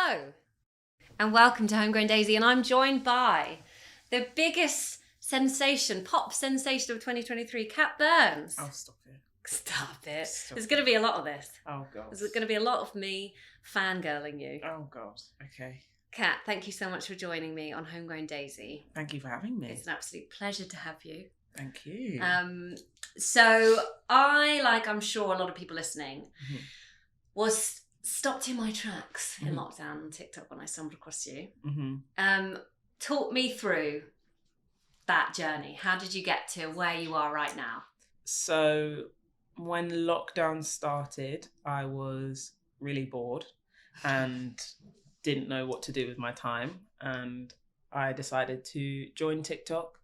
Hello and welcome to Homegrown Daisy, and I'm joined by the biggest pop sensation of 2023, Cat Burns. Oh, stop it. Stop it. There's going to be a lot of this. Oh, God. There's going to be a lot of me fangirling you. Oh, God. Okay. Cat, thank you so much for joining me on Homegrown Daisy. Thank you for having me. It's an absolute pleasure to have you. Thank you. So I, like I'm sure a lot of people listening, was stopped in my tracks in lockdown on TikTok when I stumbled across you. Talk me through that journey. How did you get to where you are right now? So when lockdown started, I was really bored and didn't know what to do with my time. And I decided to join TikTok.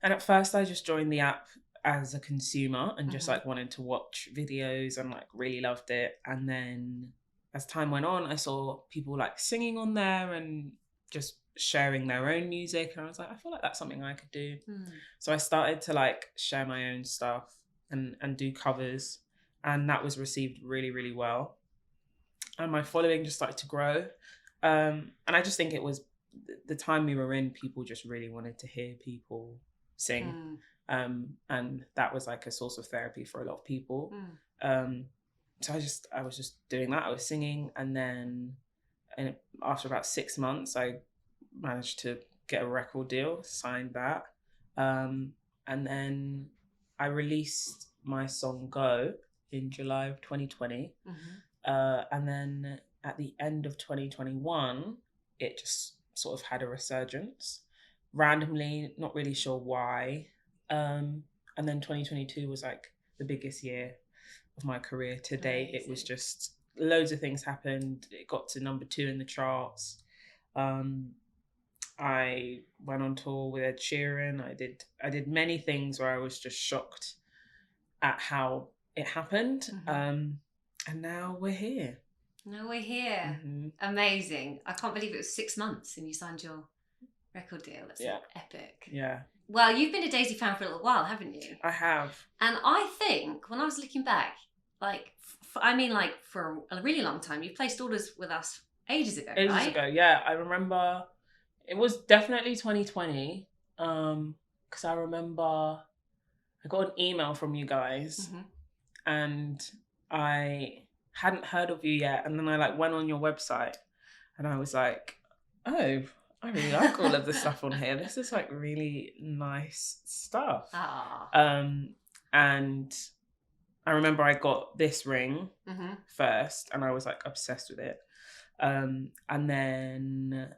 And at first I just joined the app as a consumer and just like wanted to watch videos and like really loved it. And then as time went on, I saw people like singing on there and just sharing their own music. And I was like, I feel like that's something I could do. So I started to like share my own stuff and do covers. And that was received really, really well. And my following just started to grow. And I just think it was the time we were in, people just really wanted to hear people sing. And that was like a source of therapy for a lot of people. So I was just doing that. I was singing, and then after about 6 months, I managed to get a record deal, signed that, and then I released my song "Go" in July of 2020, and then at the end of 2021, it just sort of had a resurgence, randomly, not really sure why, and then 2022 was like the biggest year of my career to date. It was just loads of things happened. It got to number 2 in the charts. I went on tour with Ed Sheeran. I did many things where I was just shocked at how it happened. And now we're here. Amazing. I can't believe it was 6 months and you signed your record deal. That's epic. Yeah. Well, you've been a Daisy fan for a little while, haven't you? I have. And I think when I was looking back, like, for a really long time, you placed orders with us ages ago, right? Ages ago, yeah. I remember it was definitely 2020, because I remember I got an email from you guys and I hadn't heard of you yet. And then I like went on your website and I was like, oh, I really like all of the stuff on here. This is like really nice stuff. And I remember I got this ring first and I was like obsessed with it. And then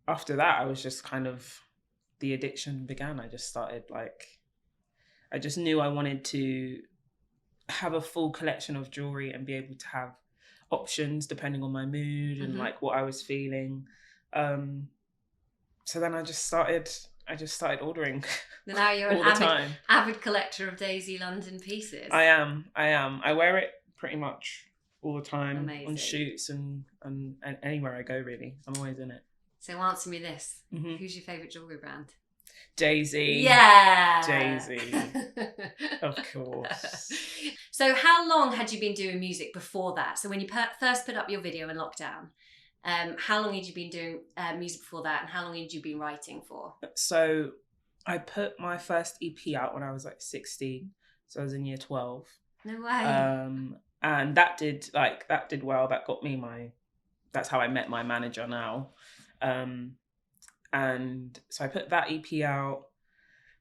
after that, I was just kind of, the addiction began. I just started like, I just knew I wanted to have a full collection of jewelry and be able to have options depending on my mood and like what I was feeling. So then I just started ordering. Now you're an avid collector of Daisy London pieces. I am. I wear it pretty much all the time. Amazing. On shoots and anywhere I go, really. I'm always in it. So answer me this. Who's your favourite jewellery brand? Daisy. Yeah. Daisy. Of course. So how long had you been doing music before that? So when you first put up your video in lockdown, how long had you been doing music before that, and how long had you been writing for? So I put my first EP out when I was like 16. So I was in year 12. No way. And that did well. That got me that's how I met my manager now. And so I put that EP out,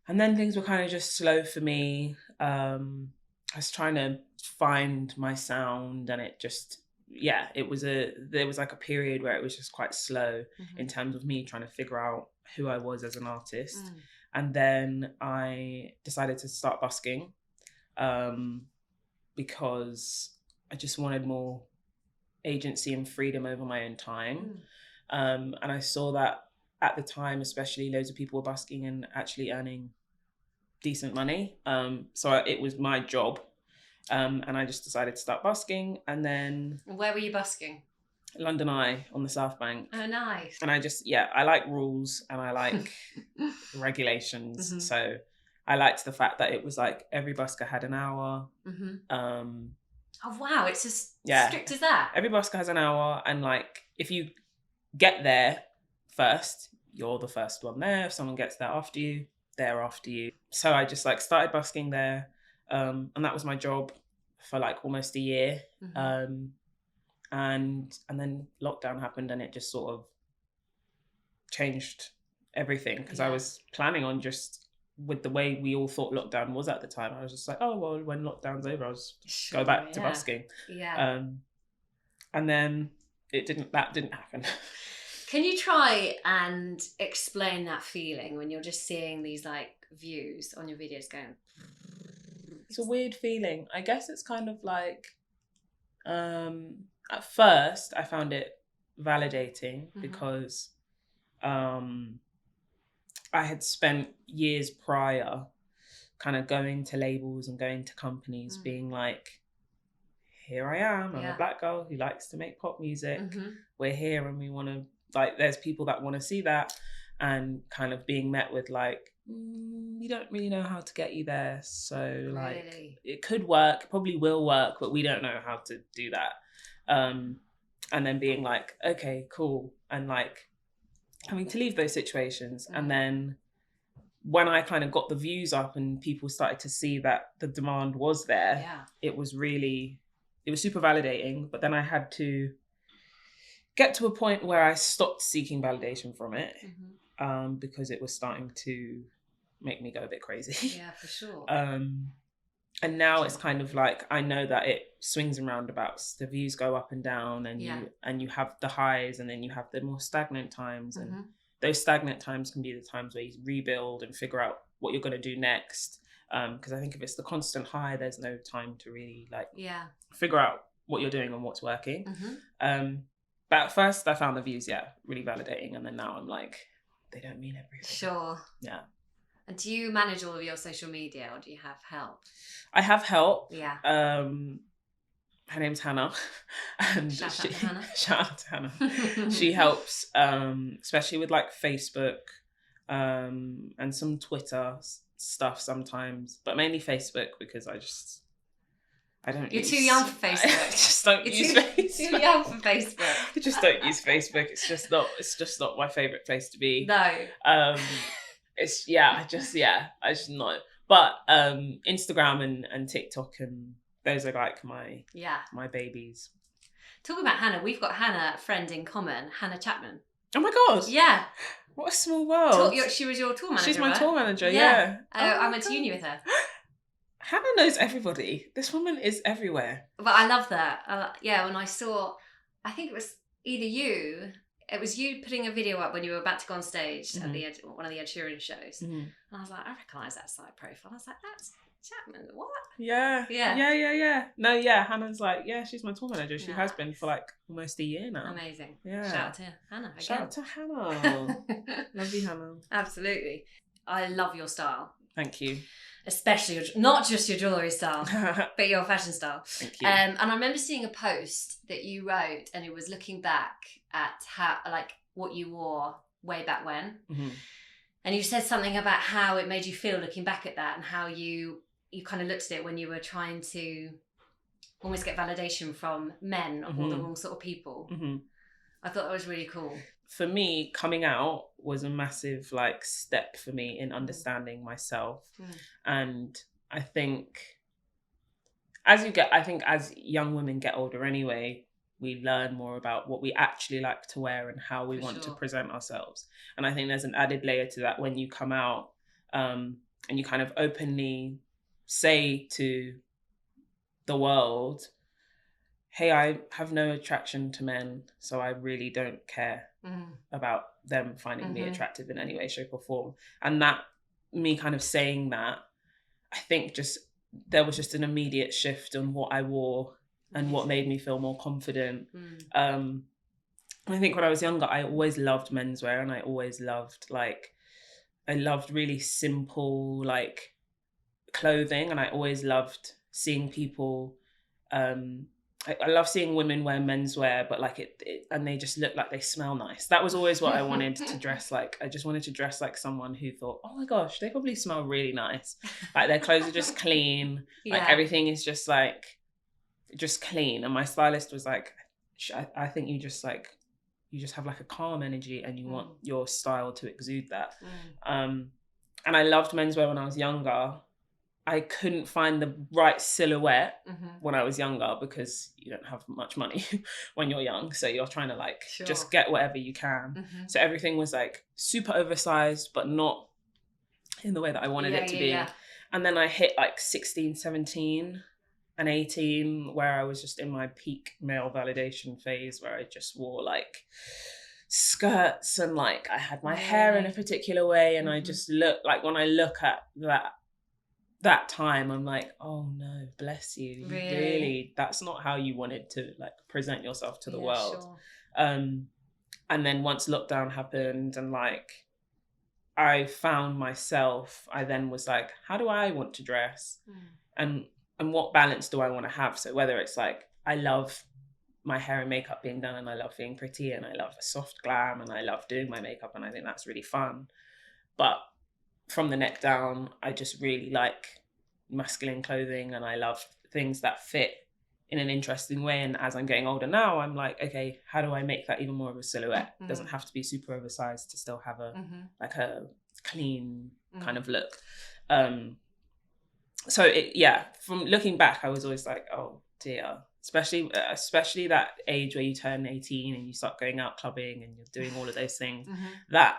and then things were kind of just slow for me. I was trying to find my sound, and it just, there was like a period where it was just quite slow in terms of me trying to figure out who I was as an artist. And then I decided to start busking, because I just wanted more agency and freedom over my own time. And I saw that at the time, especially, loads of people were busking and actually earning decent money. So it was my job. And I just decided to start busking. And then... Where were you busking? London Eye on the South Bank. Oh, nice. And I like rules and I like regulations. So I liked the fact that it was like every busker had an hour. Oh, wow. It's as strict as that. Every busker has an hour. And like, if you get there first. You're the first one there. If someone gets there after you, they're after you. So I just like started busking there. And that was my job for like almost a year. And then lockdown happened and it just sort of changed everything, because I was planning on just, with the way we all thought lockdown was at the time, I was just like, oh well, when lockdown's over I'll just go back to busking. And then that didn't happen. Can you try and explain that feeling when you're just seeing these like views on your videos going? It's a weird feeling. I guess it's kind of like, at first I found it validating because I had spent years prior kind of going to labels and going to companies being like, here I am, I'm a black girl who likes to make pop music. We're here and we want to, like, there's people that want to see that, and kind of being met with like, we don't really know how to get you there. So like, it could work, probably will work, but we don't know how to do that. And then being like, okay, cool. And like having to leave those situations. And then when I kind of got the views up and people started to see that the demand was there, it was super validating. But then I had to get to a point where I stopped seeking validation from it, because it was starting to make me go a bit crazy. Yeah, for sure. And now it's kind of like, I know that it swings and roundabouts. The views go up and down, and you have the highs, and then you have the more stagnant times. And those stagnant times can be the times where you rebuild and figure out what you're going to do next. Because I think if it's the constant high, there's no time to really like figure out what you're doing and what's working. But at first I found the views, really validating. And then now I'm like, they don't mean everything. Sure. Yeah. And do you manage all of your social media, or do you have help? I have help. Yeah. Her name's Hannah. And Shout out to Hannah. She helps, especially with like Facebook, and some Twitter stuff sometimes, but mainly Facebook, because You're too young for Facebook. I just don't use Facebook. Too young for Facebook. I just don't use Facebook. It's just not my favourite place to be. No. I just not. But Instagram and TikTok, and those are like my babies. Talking about Hannah, we've got Hannah, a friend in common, Hannah Chapman. Oh my god! Yeah. What a small world. She was your tour manager. She's my right? tour manager. Yeah. I went to uni with her. Hannah knows everybody. This woman is everywhere. But I love that. When I saw, I think it was either you. It was you putting a video up when you were about to go on stage at one of the Ed Sheeran shows. And I was like, I recognise that side profile. I was like, that's Chapman. What? Yeah. No, Hannah's like, she's my tour manager. She has been for like almost a year now. Amazing. Yeah. Shout out to Hannah again. Shout out to Hannah. Love you, Hannah. Absolutely. I love your style. Thank you. Especially not just your jewellery style, but your fashion style. Thank you. And I remember seeing a post that you wrote, and it was looking back at how, like, what you wore way back when. And you said something about how it made you feel looking back at that, and how you kind of looked at it when you were trying to almost get validation from men or the wrong sort of people. I thought that was really cool. For me, coming out was a massive like step for me in understanding myself. And I think as young women get older anyway, we learn more about what we actually like to wear and how we want to present ourselves. And I think there's an added layer to that when you come out, and you kind of openly say to the world, hey, I have no attraction to men, so I really don't care about them finding me attractive in any way, shape or form. And that, me kind of saying that, I think there was just an immediate shift on what I wore and what made me feel more confident. I think when I was younger, I always loved menswear, and I always loved really simple like clothing, and I always loved seeing people I love seeing women wear menswear, but like it and they just look like they smell nice. That was always what I wanted to dress like. I just wanted to dress like someone who thought, oh my gosh, they probably smell really nice. Like their clothes are just clean. Like everything is just clean. And my stylist was like, I think you just have like a calm energy, and you want your style to exude that. And I loved menswear when I was younger. I couldn't find the right silhouette when I was younger, because you don't have much money when you're young. So you're trying to like just get whatever you can. So everything was like super oversized, but not in the way that I wanted it to be. Yeah. And then I hit like 16, 17 and 18, where I was just in my peak male validation phase, where I just wore like skirts and like I had my hair in a particular way. And I just look like, when I look at that time, I'm like, oh no, bless you. Really, that's not how you wanted to like present yourself to the world. Sure. And then once lockdown happened and like I found myself, I then was like, how do I want to dress? And what balance do I want to have? So whether it's like, I love my hair and makeup being done, and I love being pretty, and I love a soft glam, and I love doing my makeup, and I think that's really fun. But from the neck down, I just really like masculine clothing, and I love things that fit in an interesting way. And as I'm getting older now, I'm like, okay, how do I make that even more of a silhouette? It doesn't have to be super oversized to still have a like a clean kind of look. So from looking back, I was always like, oh dear, especially that age where you turn 18 and you start going out clubbing and you're doing all of those things. That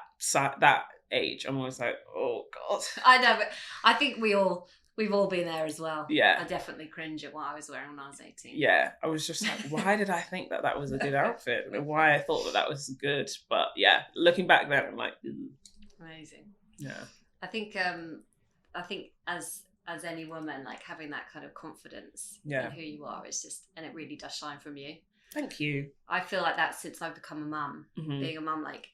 age, I'm always like, oh god. I know, but I think we've all been there as well. Yeah. I definitely cringe at what I was wearing when I was 18. Yeah. I was just like, why did I think that was a good outfit? And why I thought that was good. But yeah, looking back then, I'm like, ooh. Amazing. Yeah. I think as any woman, like having that kind of confidence in who you are is just, and it really does shine from you. Thank you. I feel like that since I've become a mum, being a mum, like,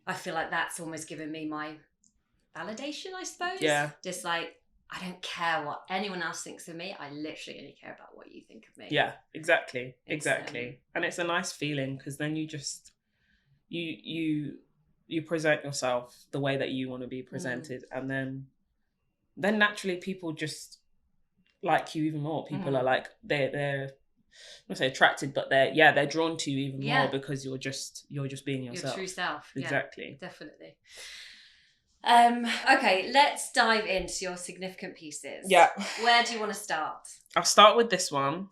I feel like that's almost given me my validation, I suppose. Yeah. Just like, I don't care what anyone else thinks of me. I literally only care about what you think of me. Yeah, exactly. And it's a nice feeling, because then you just, you present yourself the way that you want to be presented. And then naturally people just like you even more. People are like, they're I don't say attracted, but they're drawn to you even more, because you're just being yourself. Your true self. Exactly. Yeah, definitely. Okay, let's dive into your significant pieces. Yeah. Where do you want to start? I'll start with this one.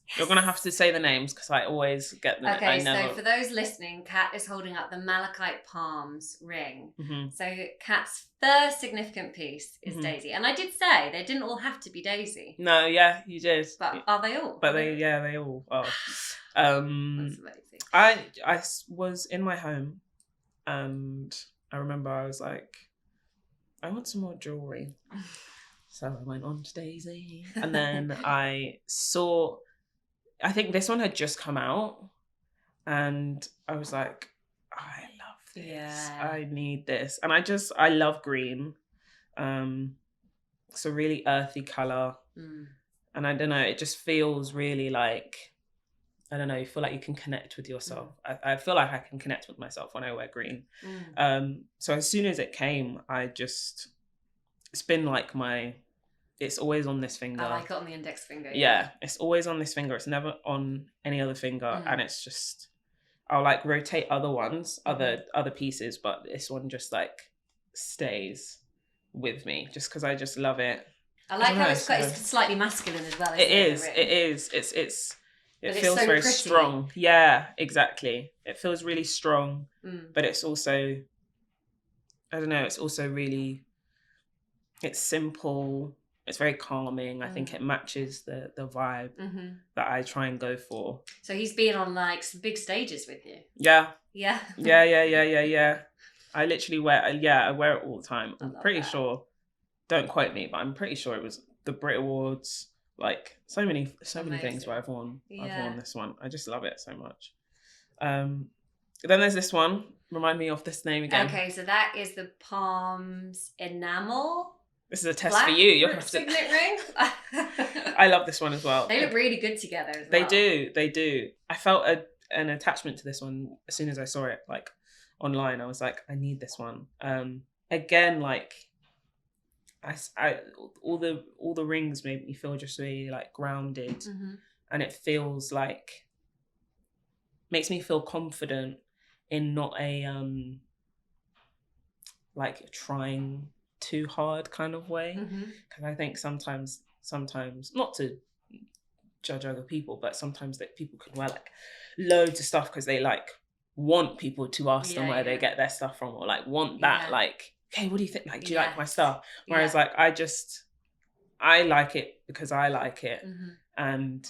Yes. You're going to have to say the names, because I always get them. Okay, so for those listening, Kat is holding up the Malachite Palms ring. So Kat's first significant piece is Daisy. And I did say they didn't all have to be Daisy. No, yeah, you did. But are they all? But they all are. That's amazing. I was in my home, and I remember I was like, I want some more jewellery. So I went on to Daisy, and then I saw, I think this one had just come out, and I was like, I love this. Yeah. I need this. And I love green. It's a really earthy colour. And I don't know, it just feels really like, I don't know, you feel like you can connect with yourself. I feel like I can connect with myself when I wear green. So as soon as it came, it's been like it's always on this finger. I like it on the index finger. Yeah, it's always on this finger. It's never on any other finger. And it's just, I'll like rotate other ones, other pieces, but this one just like stays with me just because I just love it. I like how it's slightly masculine as well. It is. It feels so very pretty. Strong. Yeah, exactly. It feels really strong, but it's also, I don't know, it's also really, it's simple. It's very calming. I think it matches the vibe that I try and go for. So he's been on like some big stages with you. Yeah. Yeah. Yeah. I literally I wear it all the time. I'm pretty sure, don't quote me, but I'm pretty sure it was the Brit Awards. Like so many things where I've worn this one. I just love it so much. Then there's this one. Remind me of this name again. Okay, so that is the Palms Enamel. This is a test for you. You're gonna have to... signet ring. I love this one as well. They look really good together as well. They do. I felt an attachment to this one as soon as I saw it, like online. I was like, I need this one. Again, like I all the rings made me feel just really like grounded, and it feels like makes me feel confident in not a like trying too hard kind of way. Because I think sometimes not to judge other people, but sometimes that people can wear like loads of stuff because they like want people to ask them where they get their stuff from, or like want that like, hey, what do you think, like, do you like my stuff? Whereas like I like it because I like it, and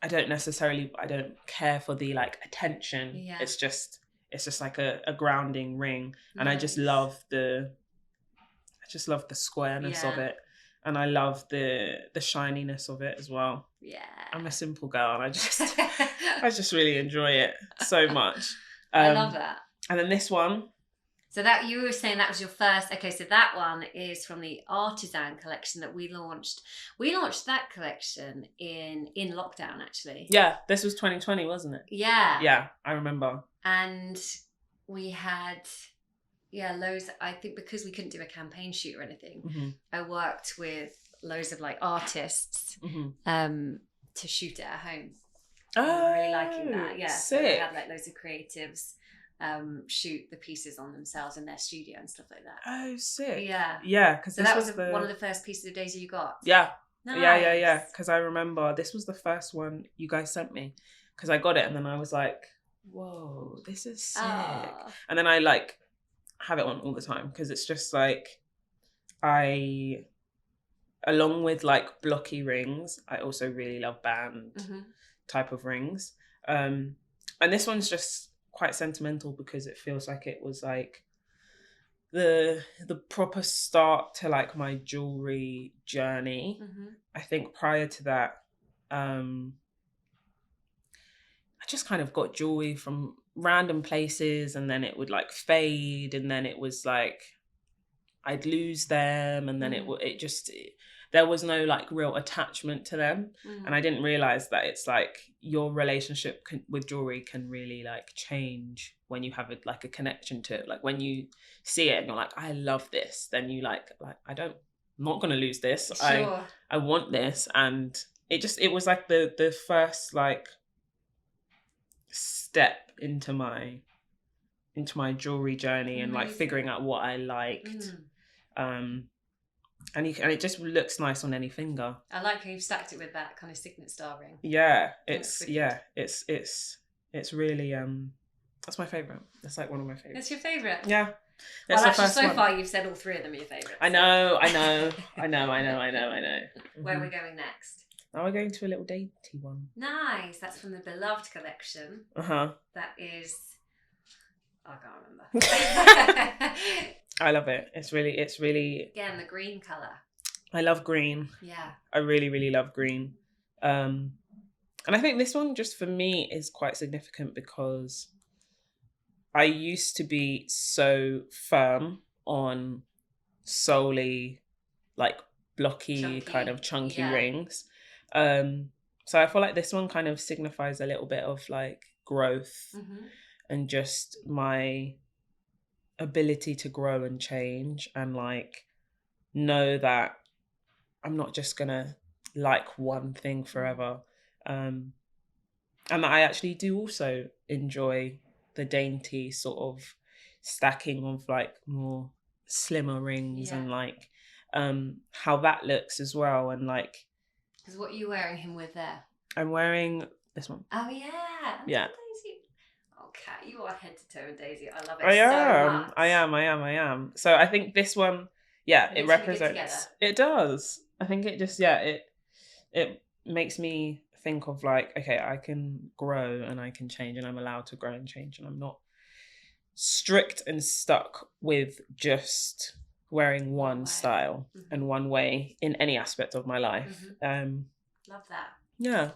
I don't care for the like attention. It's just like a grounding ring, and I just love the squareness of it, and I love the shininess of it as well. I'm a simple girl, and I just really enjoy it so much. I love that. And then this one. So that you were saying that was your first. Okay, so that one is from the Artisan collection that we launched. We launched that collection in lockdown, actually. Yeah, this was 2020, wasn't it? Yeah. Yeah, I remember. And we had loads. I think because we couldn't do a campaign shoot or anything, I worked with loads of like artists to shoot it at home. Oh, I'm really liking that. Yeah, sick. So we had like loads of creatives shoot the pieces on themselves in their studio and stuff like that. Oh, sick. Yeah, because so that was one of the first pieces of Daisy you got. Yeah. Nice. Yeah. Because I remember this was the first one you guys sent me, because I got it and then I was like, whoa, this is sick. And then I like have it on all the time, because it's just like, along with like blocky rings, I also really love band type of rings. And this one's just quite sentimental because it feels like it was like the proper start to like my jewellery journey. I think prior to that, I just kind of got jewellery from random places, and then it would like fade, and then it was like I'd lose them, and then there was no like real attachment to them. And I didn't realize that it's like your relationship with jewelry can really like change when you have like a connection to it. Like when you see it and you're like, I love this, then you like I'm not gonna lose this. Sure. I want this. And it was like the first like step into my jewelry journey. Amazing. And like figuring out what I liked. And it just looks nice on any finger. I like how you've stacked it with that kind of signet star ring. Yeah, it's really that's my favourite. That's like one of my favourites. That's your favourite? Yeah. That's well, actually, so far you've said all three of them are your favourites. I know. Where are we going next? Now we're going to a little dainty one. Nice. That's from the Beloved collection. That is, I can't remember. I love it. It's really again the green colour. I love green. Yeah. I really, really love green. And I think this one just for me is quite significant because I used to be so firm on solely like blocky, kind of chunky rings. So I feel like this one kind of signifies a little bit of like growth and just my ability to grow and change, and like know that I'm not just gonna like one thing forever, and that I actually do also enjoy the dainty sort of stacking of like more slimmer rings and like how that looks as well. And like, because what are you wearing him with there? I'm wearing this one. Oh yeah. Okay, you are head to toe in Daisy. I love it so much. I am. So I think this one, it represents. It does. I think it just, it makes me think of like, okay, I can grow and I can change, and I'm allowed to grow and change, and I'm not strict and stuck with just wearing one style and one way in any aspect of my life. Love that. Yeah.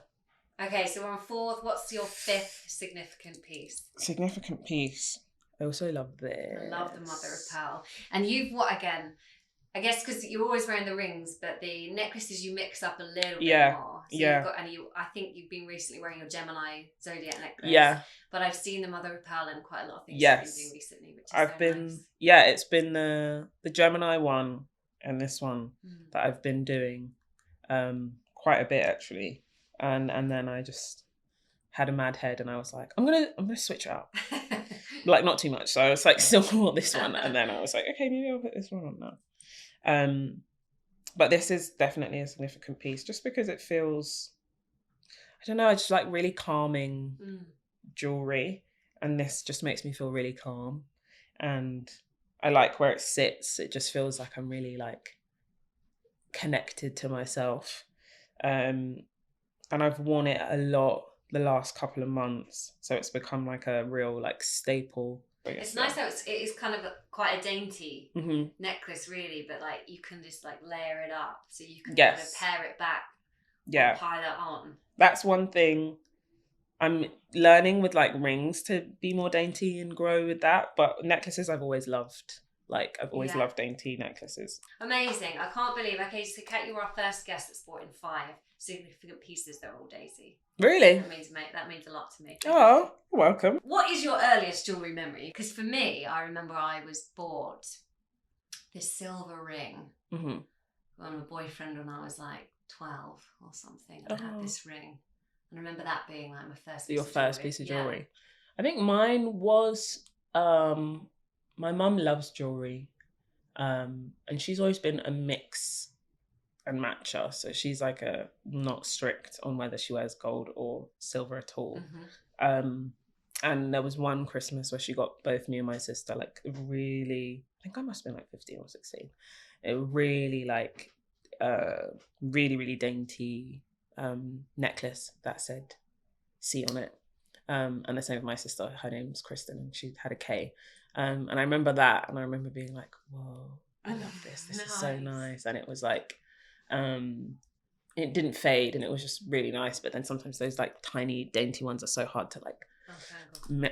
Okay, so we're on fourth. What's your fifth significant piece? Significant piece. I also love this. I love the mother of pearl. And you've what again? I guess because you're always wearing the rings, but the necklaces you mix up a little bit more. So you've got, I think you've been recently wearing your Gemini Zodiac necklace. Yeah. But I've seen the mother of pearl in quite a lot of things you've been doing recently, which is nice. It's been the Gemini one and this one that I've been doing quite a bit actually. And then I had a mad head, and I was like, I'm gonna switch it up. Like, not too much. So I was like, still want this one. And then I was like, okay, maybe I'll put this one on now. But this is definitely a significant piece, just because it feels, I don't know, it's just like really calming jewellery. And this just makes me feel really calm. And I like where it sits. It just feels like I'm really like connected to myself. And I've worn it a lot the last couple of months, so it's become like a real like staple. It's nice how it is kind of quite a dainty necklace, really, but like you can just like layer it up, so you can kind of pare it back, or pile it on. That's one thing I'm learning with like rings, to be more dainty and grow with that. But necklaces I've always loved. Like, I've always loved dainty necklaces. Amazing. I can't believe. Okay, so Kat, you were our first guest that's brought in 5 significant pieces that are all daisy. Really? That means a lot to me. Oh, you're welcome. What is your earliest jewellery memory? Because for me, I remember I was bought this silver ring from a boyfriend when I was like 12 or something. I had this ring. And I remember that being like my first piece of jewellery. Your first piece of jewellery. Yeah. I think mine was... my mum loves jewellery, and she's always been a mix and matcher. So she's like not strict on whether she wears gold or silver at all. And there was one Christmas where she got both me and my sister like really, I think I must have been like 15 or 16. It really like really, really dainty necklace that said C on it. And the same with my sister. Her name's Kristen, and she had a K. And I remember that, and I remember being like, whoa, I love this. This is so nice. And it was like, it didn't fade, and it was just really nice. But then sometimes those like tiny dainty ones are so hard to like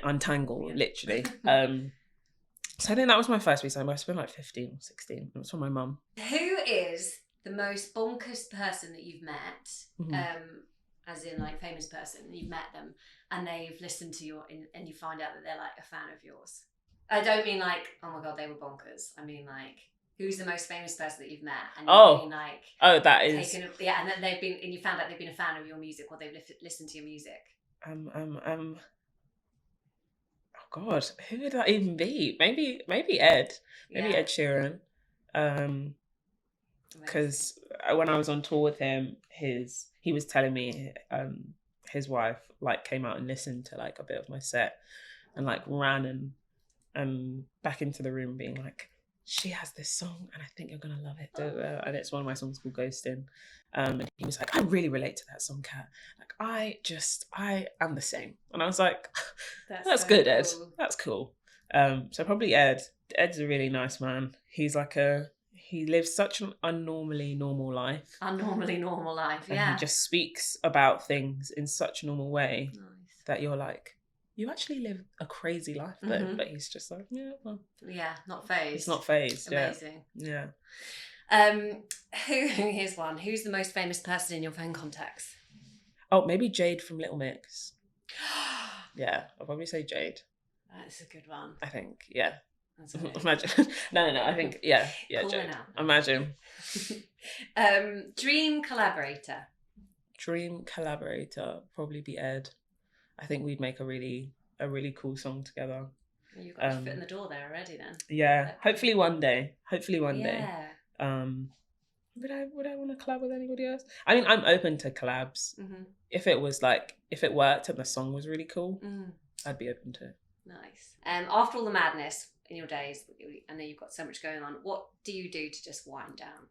untangle literally. So I think that was my first piece. I must have been like 15 or 16. It was from my mum. Who is the most bonkers person that you've met? As in like famous person, you've met them and they've listened to and you find out that they're like a fan of yours. I don't mean like, oh my God, they were bonkers. I mean like, who's the most famous person that you've met? And you've been like, that is, and then and you found out they've been a fan of your music, or they've listened to your music. Oh God, who would that even be? Maybe Ed. Maybe Ed Sheeran. Because when I was on tour with him, he was telling me his wife like came out and listened to like a bit of my set and like ran and back into the room being like, she has this song and I think you're gonna love it. And it's one of my songs called Ghostin'. And he was like, I really relate to that song, Kat. Like I am the same. And I was like, that's so good, Ed. Cool. That's cool. So probably Ed. Ed's a really nice man. He's like he lives such an unnormally normal life. Unnormally normal life, and he just speaks about things in such a normal way that you're like, you actually live a crazy life though. But he's just like, not phased. He's not phased. Amazing. Yeah. Here's one. Who's the most famous person in your phone contacts? Oh, maybe Jade from Little Mix. Yeah, I'll probably say Jade. That's a good one. I think, yeah. Imagine. No. I think, yeah, Jade. Imagine. Dream collaborator. Dream collaborator, probably be Ed. I think we'd make a really cool song together. You've got your foot in the door there already, then. Yeah, hopefully one day. Day. Would I want to collab with anybody else? I mean, I'm open to collabs. If it worked and the song was really cool, I'd be open to it. Nice. After all the madness in your days, I know you've got so much going on. What do you do to just wind down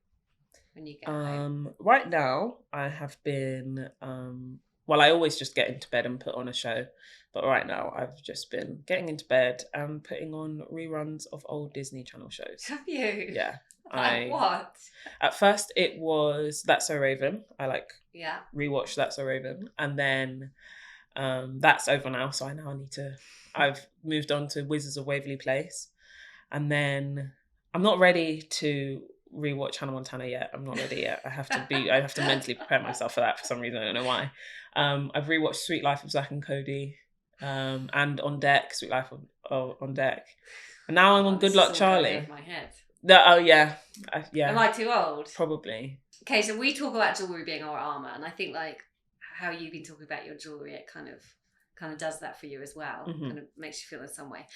when you get home? Right now, I have been. I always just get into bed and put on a show, but right now I've just been getting into bed and putting on reruns of old Disney Channel shows. Have you? Yeah. What? At first it was That's So Raven. I rewatched That's So Raven, and then that's over now, so I've moved on to Wizards of Waverly Place, and then I'm not ready to rewatch Hannah Montana yet. I'm not ready yet. I have to mentally prepare myself for that for some reason. I don't know why. I've rewatched Sweet Life of Zack and Cody, and On Deck, Sweet Life of On Deck, and now I'm on Good Luck Charlie. My head. Yeah. Am I too old? Probably. Okay, so we talk about jewellery being our armour, and I think like how you've been talking about your jewellery, it kind of kind of does that for you as well. Kind of makes you feel in some way.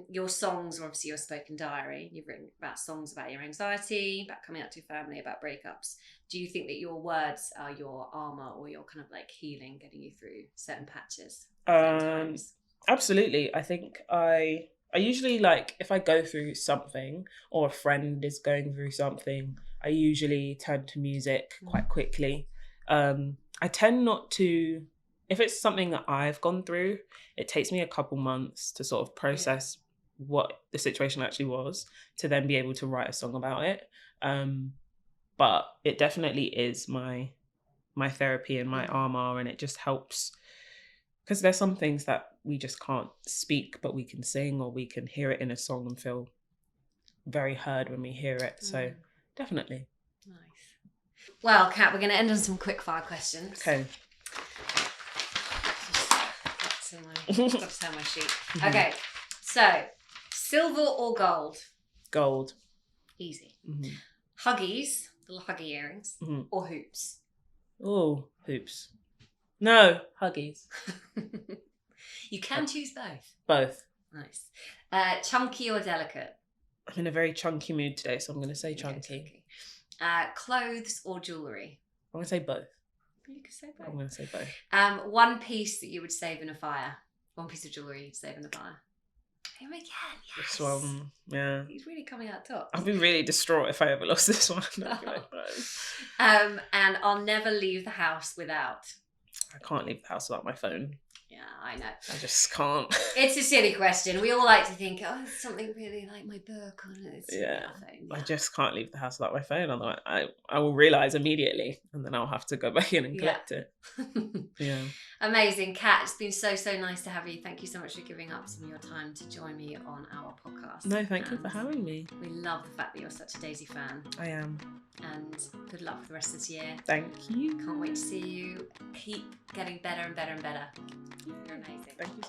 Your songs are obviously your spoken diary. You've written about songs about your anxiety, about coming out to your family, about breakups. Do you think that your words are your armor or your kind of like healing, getting you through certain patches, certain times? Absolutely. I think I usually, like, if I go through something or a friend is going through something, I usually turn to music quite quickly. I tend not to, if it's something that I've gone through, it takes me a couple months to sort of process what the situation actually was, to then be able to write a song about it. But it definitely is my therapy and my armor, and it just helps, because there's some things that we just can't speak, but we can sing, or we can hear it in a song and feel very heard when we hear it. So definitely. Nice. Well, Kat, we're going to end on some quick fire questions. Okay. Got to turn my sheet. Okay, so silver or gold? Gold. Easy. Huggies, little huggy earrings, or hoops? Oh, hoops. No, huggies. You can choose both. Both. Nice. Chunky or delicate? I'm in a very chunky mood today, so I'm going to say chunky. Clothes or jewellery? I'm going to say both. You could say both. I'm going to say both. One piece that you would save in a fire. One piece of jewellery you'd save in a fire. Here we go. Yes. This one, yeah. He's really coming out top. I'd be really distraught if I ever lost this one. I'd be like, no. And I'll never leave the house without. I can't leave the house without my phone. Yeah, I know. I just can't. It's a silly question. We all like to think, oh, it's something really like my book on it. It's nothing. I just can't leave the house without my phone. Otherwise, I will realise immediately, and then I'll have to go back in and collect it. Yeah. Amazing. Kat, it's been so nice to have you. Thank you so much for giving up some of your time to join me on our podcast. No, thank you for having me. We love the fact that you're such a Daisy fan. I am. And good luck for the rest of this year. Thank you. Can't wait to see you keep getting better and better and better. You're amazing. Thank you so much.